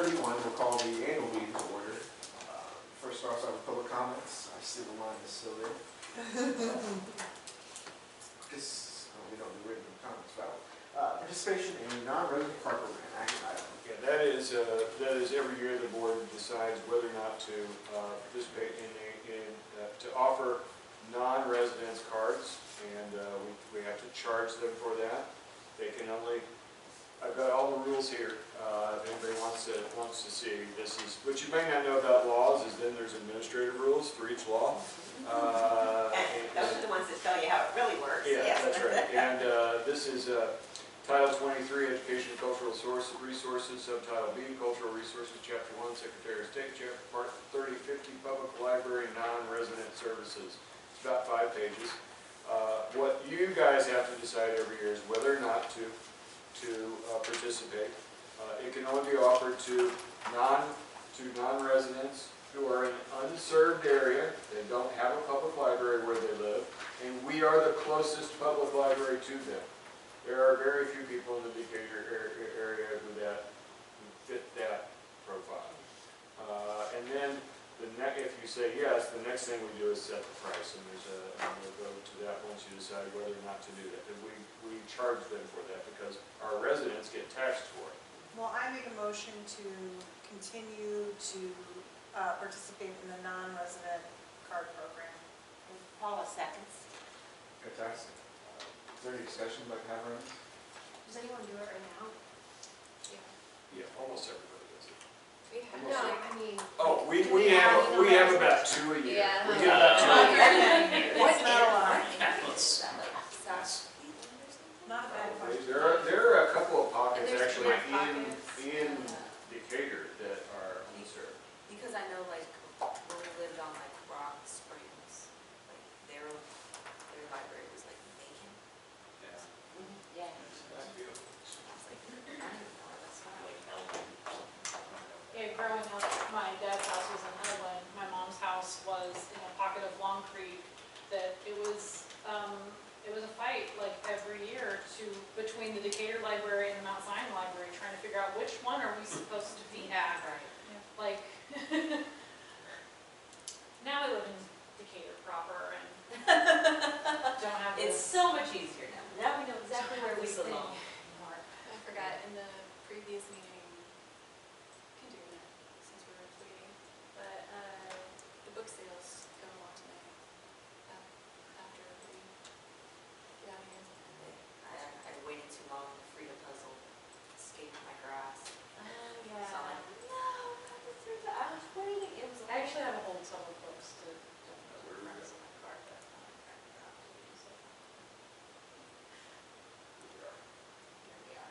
6:31, we'll call the annual meeting to order. First starts out with public comments. I see the line is still there. We don't do written comments about participation in non-resident park program, action item. Yeah, that is every year the board decides whether or not to participate to offer non-residents cards, and we have to charge them for that. They can only, I've got all the rules here. If anybody wants to see, this is what you may not know about laws is then there's administrative rules for each law. Those are the ones that tell you how it really works. Yeah, yes. That's right. And this is Title 23, Education and Cultural Resources, Subtitle B, Cultural Resources, Chapter 1, Secretary of State, Chapter Part 3050, Public Library, Non-Resident Services. It's about 5 pages. What you guys have to decide every year is whether or not to participate. It can only be offered to non-residents who are in an unserved area. They don't have a public library where they live, and we are the closest public library to them. There are very few people in the Decatur area who fit that profile. And then if you say yes, the next thing we do is set the price, and we'll go to that once you decide whether or not to do that. And we charge them for that because our residents get taxed for it. Well, I make a motion to continue to participate in the non-resident card program. Paula seconds. Fantastic. Is there any discussion about having it? Does anyone do it right now? Yeah, almost everybody does it. No, I mean. Oh, we have about 2 a year. Yeah. We get about 2 a year. It's not a lot. Not a bad question. There are a couple of pockets And there's actually more pockets. in Decatur that are unserved. Because I know, like, when we lived on, like, Rock Springs, like, their library was, like, vacant. Yeah. I was like, I don't even know, that's not like Yeah, growing up, my dad's house was in Highland. My mom's house was in a pocket of Long Creek. That it was a fight like every year between the Decatur Library and the Mount Zion Library, trying to figure out which one are we supposed to be at. right. Like, now I live in Decatur proper and don't have It's this. so much easier now. Now we know exactly where we Thing belong. anymore. I forgot in the previous meeting, can do that since we're waiting, but the book sales go on tonight after we get out of here. I waited too long. The Frida puzzle escaped my grasp. Yeah. So I'm like, no, not the Frida. I was waiting. It was I actually have a whole ton of books to runs in my car, but Here we are.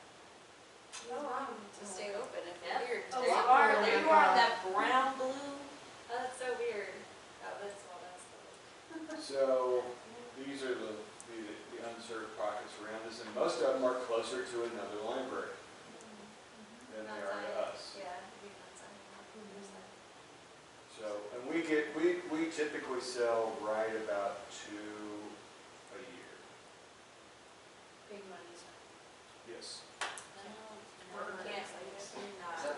You're wrong to stay open if Yep. you're weird. Oh, today. you are. There you are. That brown blue. Oh, that's so weird. Oh, that's the So these are the unserved pockets around us, and most of them are closer to another library than they are to us. Yeah, we not signing up. So, and we typically sell right about 2 a year. big money's Yes. No, we can't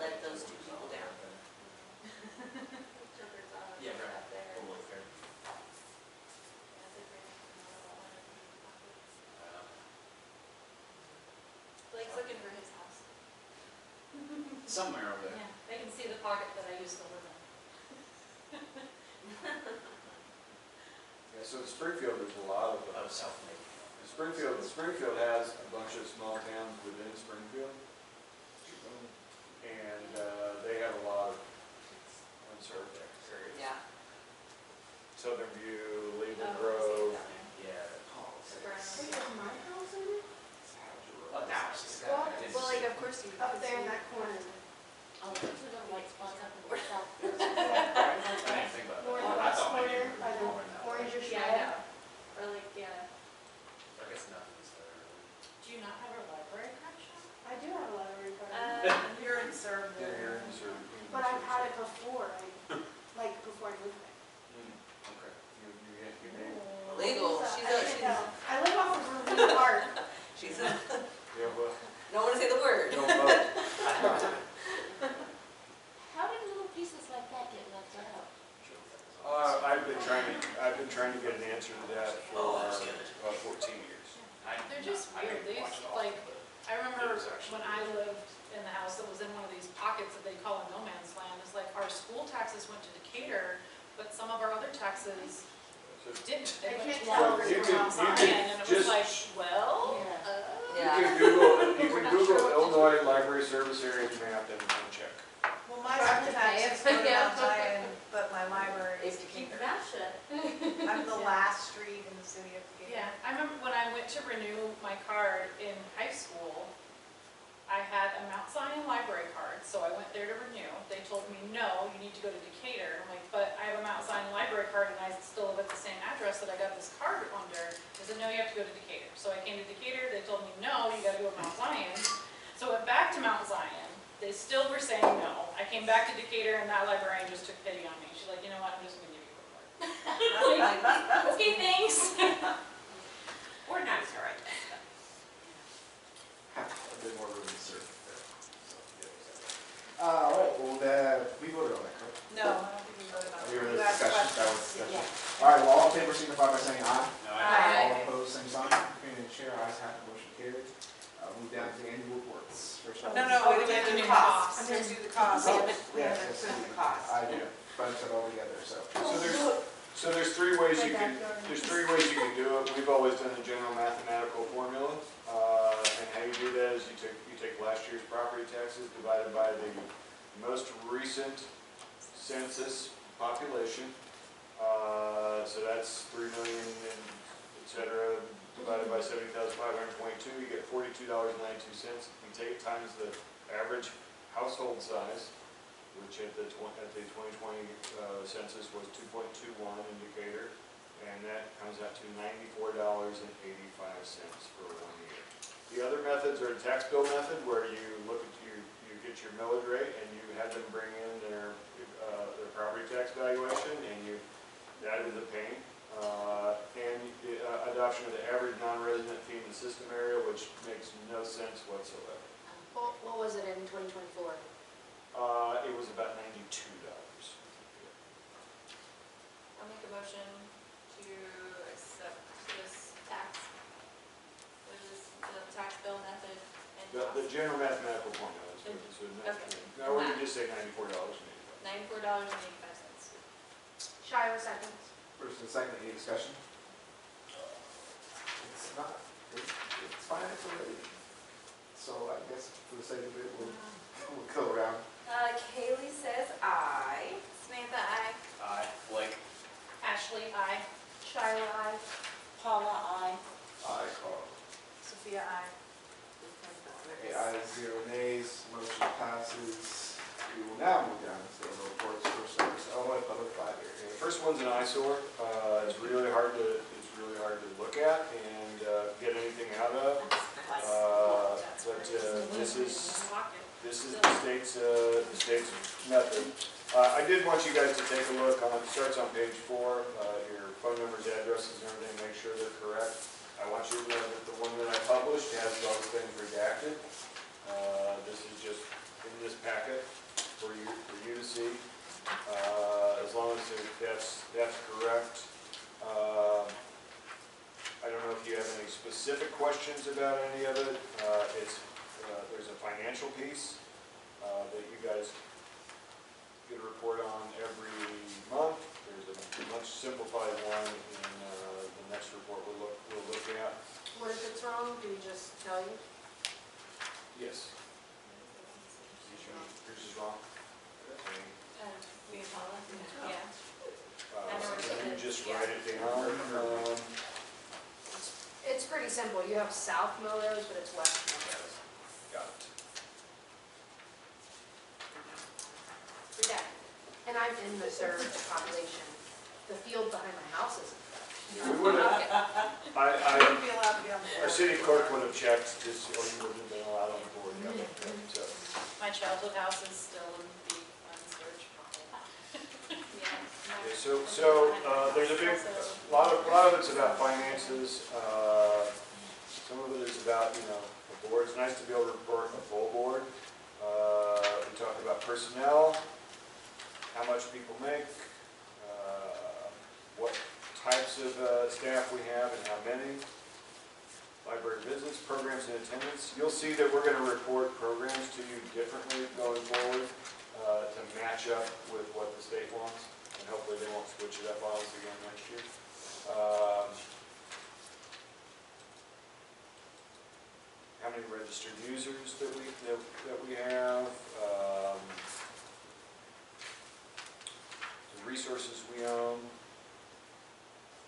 let those two people down. Yeah, right. Blake's looking for his house. Somewhere over there. Yeah, they can see the pocket that I used to live in. Yeah, so in Springfield, there's a lot of Of self-made. Springfield has a bunch of small towns within Springfield, and they have a lot of unserved areas. Yeah. Southern View, Legal Oh, Grove. Yeah. Well, like, of course you. Up there in that corner. Oh, those are the white spots up in the south. I didn't think about that. I Northwest thought maybe corner by the more than that. orange or Yeah, I shred. know. Or like, yeah. I guess nothing's there. Do you not have a library card shop? I do have a library card. You're in Serve Yeah, there. here in Missouri. But I've had it before, like before I moved there. Okay. You name it. Legal. I live off of Ravine Park. She's a, Yeah, well, no one to say the word. don't vote. answer to that for 14 years. They're just weird, they used, like, I remember when I lived in the house that was in one of these pockets that they call a no man's land, it's like our school taxes went to Decatur, but some of our other taxes didn't, they went to Well, Walker you or can- Mount you can Zion, and it was just- like, well, Yeah. You can Google Illinois Library Service Areas map and check. Well, my school taxes go to Mount Zion, but my library is If you keep Decatur. your mouth shut. I'm the last street in the city of Decatur. yeah, I remember when I went to renew my card in high school, I had a Mount Zion library card, so I went there to renew. They told me, no, you need to go to Decatur. I'm like, but I have a Mount Zion library card and I still live at the same address that I got this card under. They said, no, you have to go to Decatur. So I came to Decatur, they told me, no, you gotta go to Mount Zion. So I went back to Mount Zion. They still were saying no. I came back to Decatur and that librarian just took pity on me. She's like, you know what, I'm just gonna give you a card. Okay, thanks. We're nice, all right. Have a bit more room to serve there. So, yeah. All right, well, we voted on that, correct? No, I don't think we voted on it. We were in You asked discussion, that was questions. discussion. All right, well, all in favor signify by saying aye. Aye. All opposed, same sign. Opinion of the chair, ayes have it, motion carried. Move down to the annual reports. First one. No, Oh, we we didn't didn't do do costs. costs. I'm gonna do the costs. Oh, We yes, haven't yes, approved the cost. I do, bunch it all together, so. So there's three ways you can do it. We've always done the general mathematical formula. And how you do that is you take last year's property taxes divided by the most recent census population. So that's 3 million and et cetera, divided by 70,522, you get $42.92. You take it times the average household size, which at the 2020 census was 2.21 in Decatur, and that comes out to $94.85 for 1 year. The other methods are a tax bill method, where you look at you get your millage rate and you have them bring in their property tax valuation, and that is a pain. And the adoption of the average non-resident fee in the system area, which makes no sense whatsoever. What was it in 2024? It was about $92. I'll make a motion to accept this tax, which is the tax bill method and The cost. general mathematical formula is what this would make. Okay. Now, we can just say $94.85. $94.85. Shire seconds. First and second, any discussion? It's not, it's finance related. So I guess for the sake of it, we'll go around. Kaylee says aye. Samantha, I. Aye. Blake. Ashley, I. Shire, aye. Paula, aye. Aye, Carl. Sophia, aye. Okay, ayes, 0 nays, motion passes. We will now move down to the reports for service, Illinois Public Library. The first one's an eyesore. It's really hard to look at and get anything out of. This is the state's method. I did want you guys to take a look on, it starts on page 4, your phone numbers, addresses, and everything, make sure they're correct. I want you to know that the one that I published has those things redacted. This is just in this packet for you to see. As long as that's correct. I don't know if you have any specific questions about any of it. There's a financial piece that you guys get a report on every month. There's a much simplified one in the next report we'll look at. What if it's wrong? Do we just tell you? Yes. Yours is wrong. We can follow. Yeah. Can you just write it down? It's pretty simple. You have South Melrose, but it's West Melrose. Got it. Redacted. And I'm in the served population. The field behind my house isn't. We would have, I wouldn't be allowed to be on the our board. city clerk would have checked, just, or you wouldn't have been allowed on the board. So, My childhood house is still in the unsearched pocket. okay, so there's a big, a lot of it's about finances. Some of it is about, the board. It's nice to be able to report a full board. We talked about personnel, how much people make, what types of staff we have and how many. Library visits, programs and attendance. You'll see that we're going to report programs to you differently going forward to match up with what the state wants, and hopefully they won't switch it up on us again next year. How many registered users that we have, the resources we own,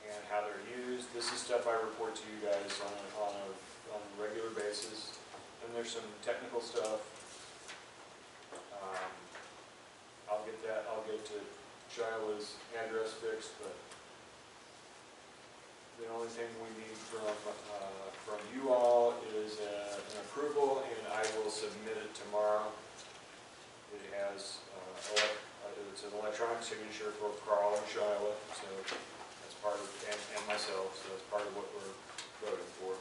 and how they're used. This is stuff I report to you guys on a regular basis. And there's some technical stuff. I'll get to Shiloh's address fixed, but the only thing we need from you all is an approval, and I will submit it tomorrow. It has, it's an electronic signature for Carl and Shiloh, so that's part of, and myself, so that's part of what we're voting for.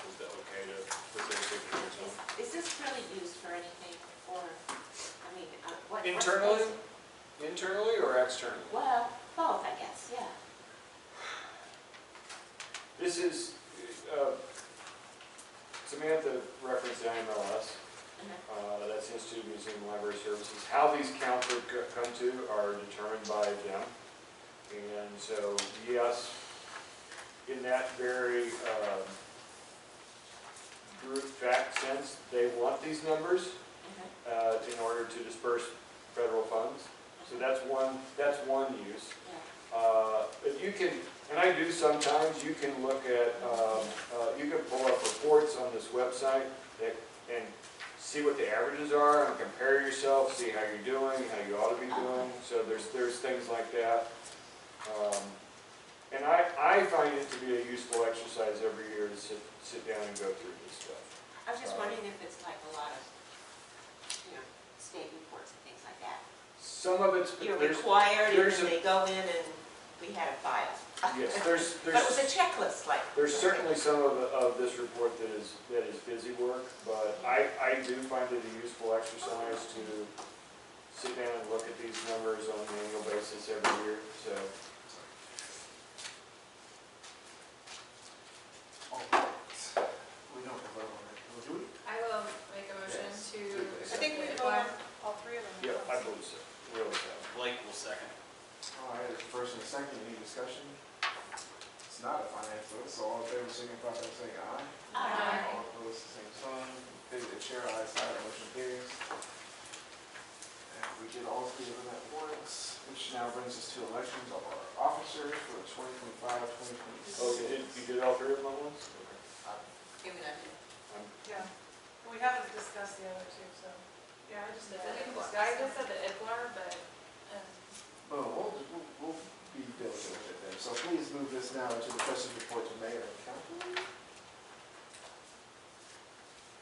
Is that okay to put their signatures on? Is this really used for anything, or, I mean, what? Internally? Internally or externally? Well, both, I guess, yeah. This is, Samantha referenced the IMLS. That's Institute of Museum and Library Services. How these counts would come to are determined by them. And so, yes, in that very group fact sense, they want these numbers in order to disperse federal funds. So that's one use. If you can, and I do sometimes, you can look at, you can pull up reports on this website and see what the averages are and compare yourself, see how you're doing, how you ought to be doing. So there's things like that. And I find it to be a useful exercise every year to sit down and go through this stuff. I was just wondering if it's like a lot of, state reports and things like that. Some of it's, You're required, and they go in and we had a file. yes, But it was a checklist, like. there's certainly some of this report that is busy work, but I do find it a useful exercise to sit down and look at these numbers on an annual basis every year, so. All right. We don't have vote on it. Well, do we? I will make a motion Yes. to. I think we can vote on all three of them. Yeah, I believe so, really so. Blake will second. All right, there's a first and a second, any discussion? It's not a finance vote, so all in favor, signify by saying aye. Aye. All opposed, the same sign. Favor the chair, ayes have it, motion carries. And we did all three of them at once, which now brings us to elections of our officers for 2025, 2026. Oh, you did all three of them at once? Okay. Give me that. Yeah, we haven't discussed the other two, so, yeah, I just did that. I just said the IDLAR, but, Well, we'll be diligent with it then. So please move this now into the trustees report to mayor and council.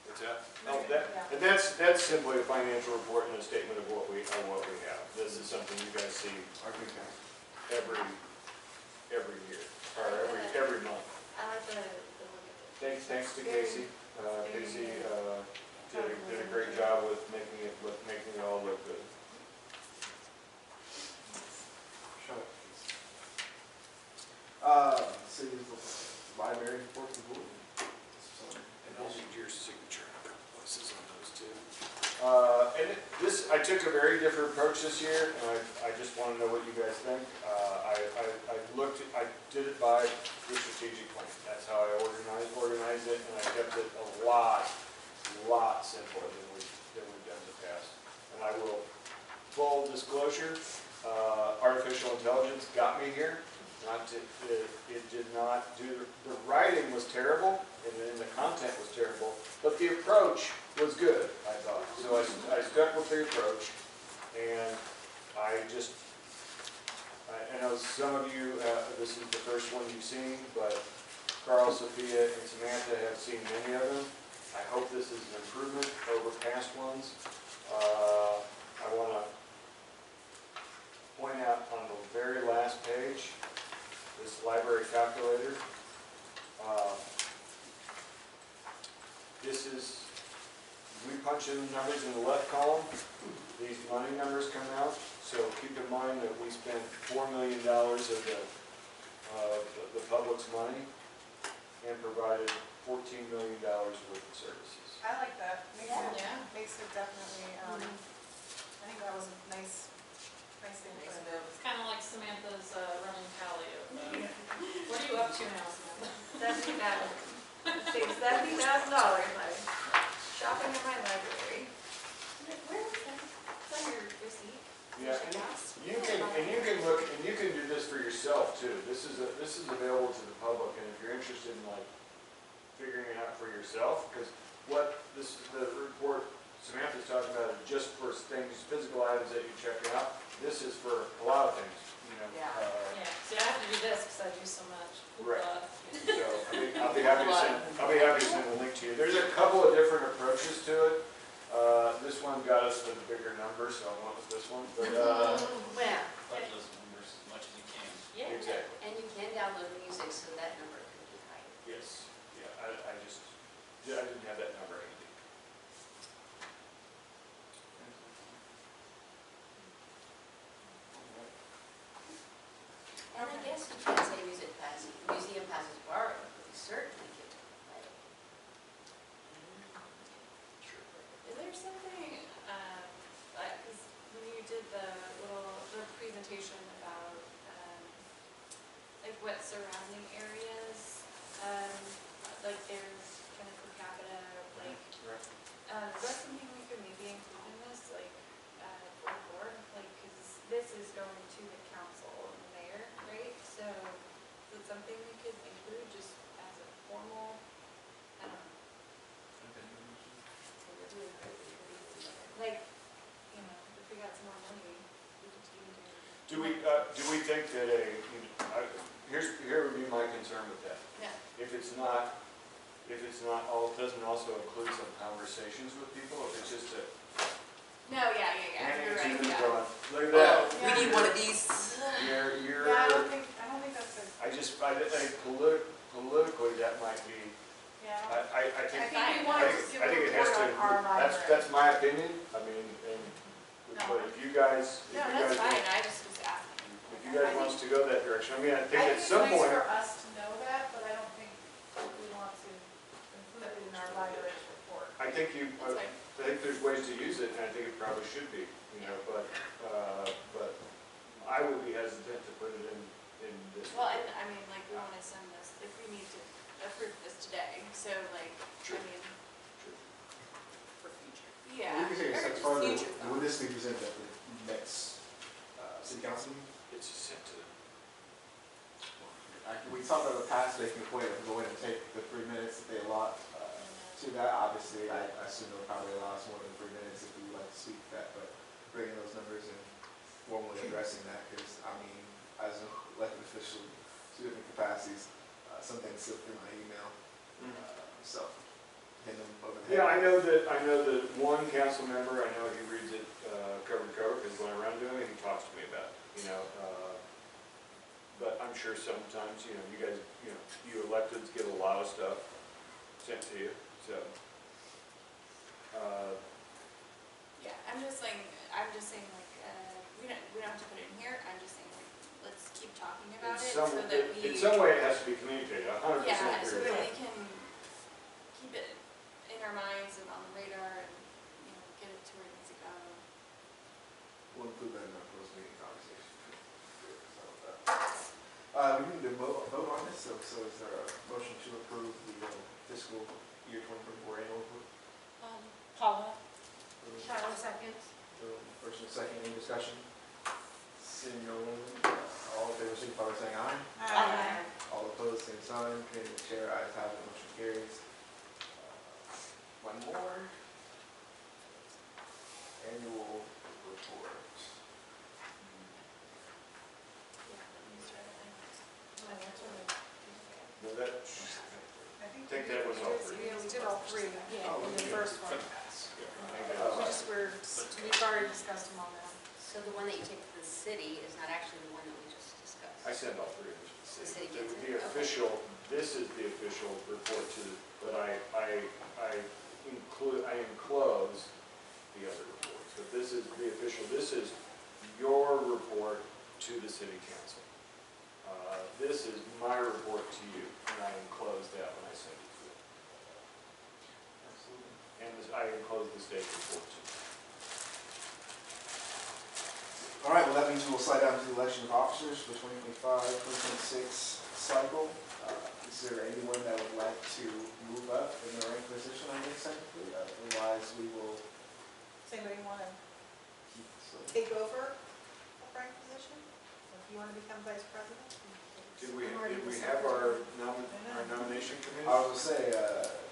What's that? Oh, and that's simply a financial report and a statement of what we have. This is something you guys see Our good guy. every year, or every month. I like the look of it. Thanks to Casey. Casey did a great job with making it all look good. Shut up. City's library report to the board. And I'll need your signature in a couple places on those too. I took a very different approach this year, and I just want to know what you guys think. I did it by the strategic plan. That's how I organized it, and I kept it a lot simpler than we've done in the past. And I will, full disclosure, artificial intelligence got me here. It did not do, the writing was terrible, and then the content was terrible, but the approach was good, I thought. So I stuck with the approach, and I know some of you, this is the first one you've seen, but Carl, Sophia, and Samantha have seen many of them. I hope this is an improvement over past ones. I want to point out on the very last page, this library calculator. This is, we punch in the numbers in the left column, these money numbers come out. So keep in mind that we spent $4 million of the the public's money and provided $14 million worth of services. I like that. Yeah. Makes it definitely, I think that was a nice thing to put in. It's kind of like Samantha's running tally of, what are you up to now, Samantha? Saved $70,000 by shopping in my library. Where was that? It's on your receipt. Yeah, and you can look, and you can do this for yourself too. This is available to the public, and if you're interested in like figuring it out for yourself, because what the report Samantha's talking about is just for things, physical items that you check out. This is for a lot of things, you know. Yeah. Yeah, see, I have to do this because I do so much. Right. So I'll be happy to send a link to you. There's a couple of different approaches to it. This one got us to the bigger number, so I went with this one. But Well, Like those numbers as much as you can. yeah, exactly. and you can download music, so that number could be higher. Yes. Yeah. I didn't have that number handy. And I guess you can't say museum passes borrowed, but you certainly could. Is there something, because when you did the presentation about, like what surrounding areas, like there's kind of per capita, like, is that something we could maybe include in this, like, for the board? Like, because this is going to the council and the mayor, right? So, is it something we could include just as a formal, I don't know, like, you know, if we got some more money, we could do Do we think that here would be my concern with that. Yeah. If it's not, doesn't also include some conversations with people, if it's just a. No, yeah, you're right, Even yeah. going, look at that. We need one of these. You're. Yeah, I don't think that's a, I think politically that might be, yeah. I I think. think we wanted to give I think a it has report to on our include, library. that's my opinion, I mean, No. but if you guys. No, that's fine, I just was asking. If you guys want us to go that direction, I mean, I think I at think some it's nice point. for us to know that, but I don't think we want to include it in our library's report. I think That's fine. I think there's ways to use it, and I think it probably should be, you know, but I would be hesitant to put it in this. Well, and I mean, like, we want to send this, like, we need to approve this today, so like, Sure. I mean, Sure. For future. yeah. You can say or it's just part of, future would thoughts. this be presented at the next city council meeting? It's sent to them. We talked about the past, they can go ahead and take the 3 minutes that they allot to that. Obviously, I assume they'll probably allow us more than 3 minutes if we would like to speak to that, but bringing those numbers and formally addressing that, because I mean, as an elected official, two different capacities, some things slip through my email, so hitting them over the head. Yeah, I know that one council member, I know he reads it cover to cover, because when I run to him, he talks to me about it, you know. But I'm sure sometimes, you know, you guys, you electeds get a lot of stuff sent to you, so. Yeah, I'm just saying like, we don't have to put it in here, I'm just saying like, let's keep talking about it so that we. In some way, it has to be communicated, 100% Yeah, so agree. that we can keep it in our minds and on the radar and, you know, get it to where it needs to go. We'll include that in our closed meeting conversation. We need to vote on this, so is there a motion to approve the fiscal year 2024 annual report? Paula? Charlotte seconds. First and second, any discussion? Seeing no one, all in favor, signify by saying aye. All opposed, same sign. Committee with chair, ayes have it, motion carries. One more. Annual report. No, that, I think that was all three. Yeah, we did all three Oh, in the first one. We've already discussed them all now. So the one that you take to the city is not actually the one that we just discussed? I send all three of them to the The city. city gets The it, okay. official, this is the official report to, but I enclose the other reports. But this is the official, this is your report to the city council. this is my report to you, and I enclosed that when I sent it to you. Absolutely. And I enclosed the state report too. All right, well, that means we'll slide down to the election of officers for the 2025-2026 cycle. Is there anyone that would like to move up in the rank position on this technically? Otherwise, we will Does anybody want to keep this. take over a rank position? Or if you want to become vice president? Did we have our nomination committee? I was gonna say,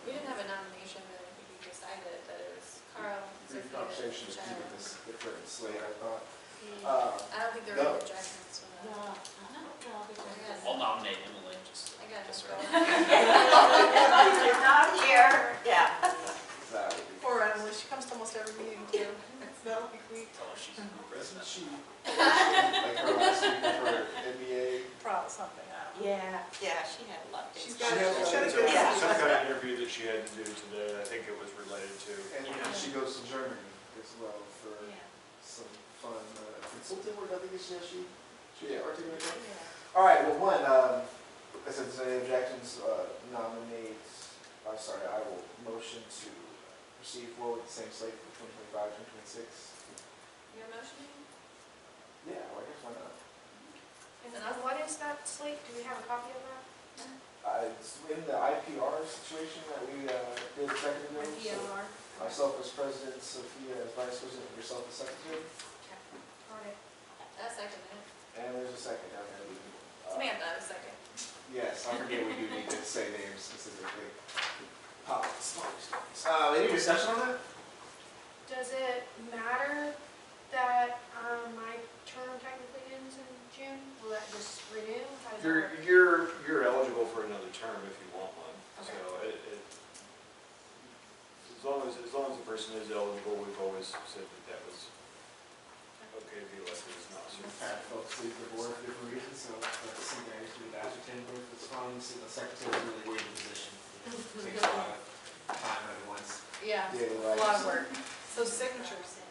We didn't have a nomination, but I think we decided that it was Carl, brief Sophia, conversation to keep Michelle. this the current slate, I thought. I don't think there were No. any objections to that. No. I'll nominate Emily, just, I got just it. right. Not here. Yeah. That would be. Poor Emily, she comes to almost every meeting too. It's not like we, Tell her she's the Isn't president. she, like her last week for NBA? probably something, I don't know. Yeah, she had a lot of She's things. got She a had good Yeah. some kind of interview that she had to do today, I think it was related to. And she goes to Germany as well for some fun consulting work, I think it's, she articulated that. Yeah. All right, well, one, I said, there's any objections, nominate, I will motion to proceed forward with the same slate for 2025-2026. You're motioning? Yeah, well, I guess why not? And what is that slate? Do we have a copy of that? It's in the IPR situation that we did a second ago. So DNR? myself as president, Sophia as vice president, and yourself as secretary. Got it. I second it. And there's a second down there. Samantha, I was second. Yes, I forget we do need to say names specifically. Any discussion on that? Does it matter that my term technically ends in June? Will that just renew? How does that work? You're eligible for another term if you want one. So Okay. as long as the person is eligible, we've always said that was okay to be elected as an officer. We've had folks leave the board for different reasons, so that's something I used to ascertain, but it's fine. You see, the secretary is a really weird position. Takes a lot of time at once. Yeah, Yeah, a lot of work. So signatures,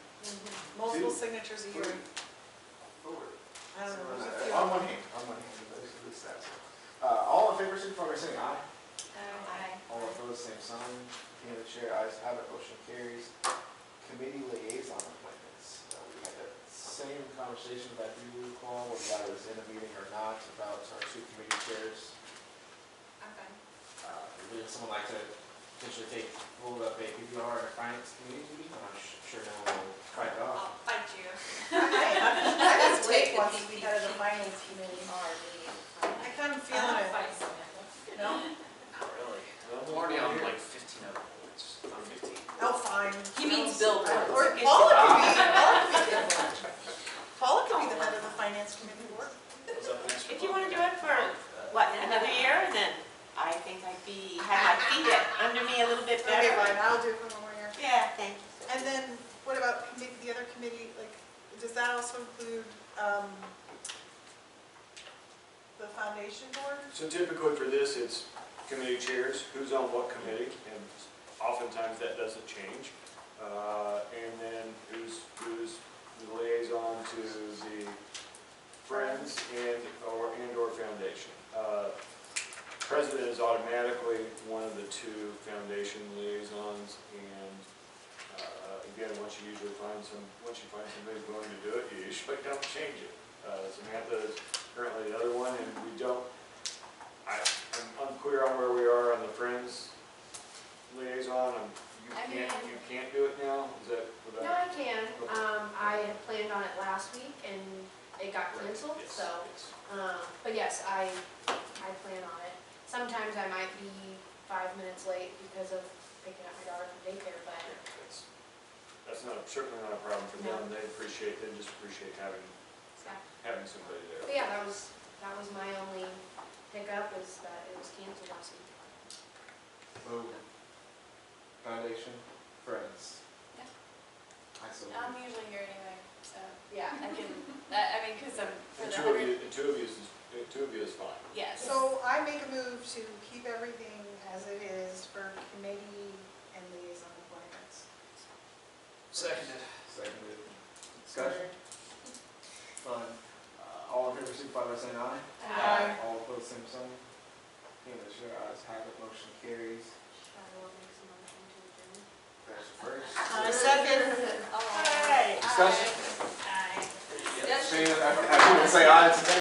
multiple signatures a year. I don't know. there's a few. On one hand, the stats. All in favor, signify by saying aye. Aye. All opposed, same sign. And the chair, ayes have it, motion carries. Committee liaison appointments. We had that same conversation that you recall, whether that was in a meeting or not, about our two committee chairs. I'm fine. Would someone like to potentially hold up a PPR and a finance committee meeting? I'm sure no one will fight it off. I'll fight you. I was late once we had a finance committee. I kind of feeling it. Fight Samantha. No? Not really. I'm already on like 15 other boards, not 15. Oh, fine. He means billboards. Or Paula could be the head of the finance committee board. What's up next? If you want to do it for, what, another year, then I think I'd have my feet under me a little bit Okay, better. fine, I'll do it for one more year. Yeah, thank you. And then what about the other committee, like, does that also include the foundation board? So typically for this, it's committee chairs, who's on what committee, and oftentimes that doesn't change. And then who's the liaison to the Friends and/or Foundation. President is automatically one of the two foundation liaisons, and again, once you find somebody willing to do it, you usually don't change it. Samantha is currently the other one, and I'm unclear on where we are on the Friends liaison. You can't do it now? Is that without? No, I can. I had planned on it last week and it got canceled, Yes, so, yes. but yes, I plan on it. Sometimes I might be 5 minutes late because of picking up my daughter from daycare, but That's certainly not a problem for them. They just appreciate having somebody there. but yeah, that was my only hiccup, is that it was canceled last week. So, foundation, Friends. Yeah. I I'm usually here anyway, so, yeah, I can, because I'm for The the two of 100. you is fine. Yes. So I make a move to keep everything as it is for committee and liaison appointments. Seconded. Seconded. Discussion? Fun. All in favor, signify by saying aye. Aye. All opposed, the same sign. Seeing the chair ayes have it, motion carries. Charlotte makes a motion to adjourn. There's the first. Second. All All right. Discussion? Aye. Seeing, I wouldn't say aye today.